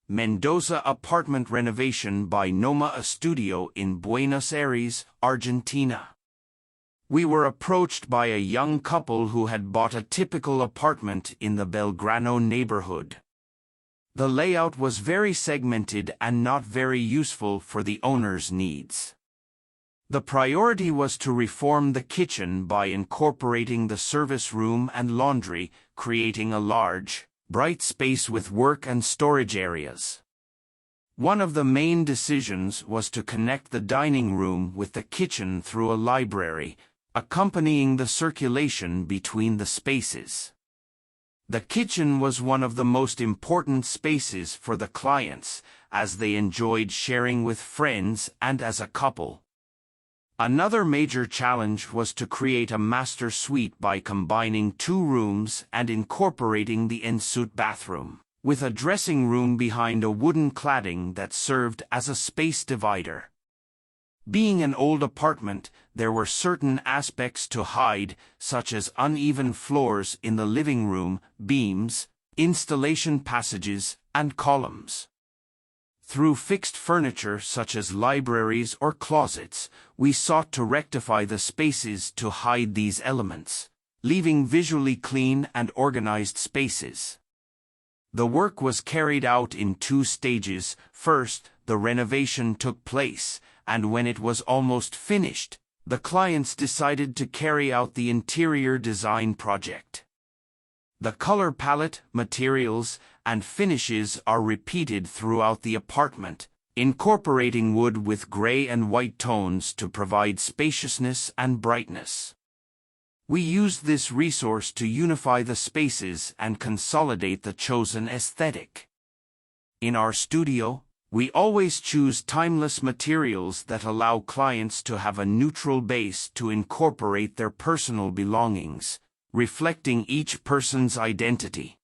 Mendoza Apartment Renovation by Noma Estudio in Buenos Aires, Argentina. We were approached by a young couple who had bought a typical apartment in the Belgrano neighborhood. The layout was very segmented and not very useful for the owner's needs. The priority was to reform the kitchen by incorporating the service room and laundry, creating a large, bright space with work and storage areas. One of the main decisions was to connect the dining room with the kitchen through a library, accompanying the circulation between the spaces. The kitchen was one of the most important spaces for the clients, as they enjoyed sharing with friends and as a couple. Another major challenge was to create a master suite by combining 2 rooms and incorporating the ensuite bathroom, with a dressing room behind a wooden cladding that served as a space divider. Being an old apartment, there were certain aspects to hide, such as uneven floors in the living room, beams, installation passages, and columns. Through fixed furniture such as libraries or closets, we sought to rectify the spaces to hide these elements, leaving visually clean and organized spaces. The work was carried out in 2 stages. First, the renovation took place, and when it was almost finished, the clients decided to carry out the interior design project. The color palette, materials, and finishes are repeated throughout the apartment, incorporating wood with gray and white tones to provide spaciousness and brightness. We used this resource to unify the spaces and consolidate the chosen aesthetic. In our studio, we always choose timeless materials that allow clients to have a neutral base to incorporate their personal belongings, reflecting each person's identity.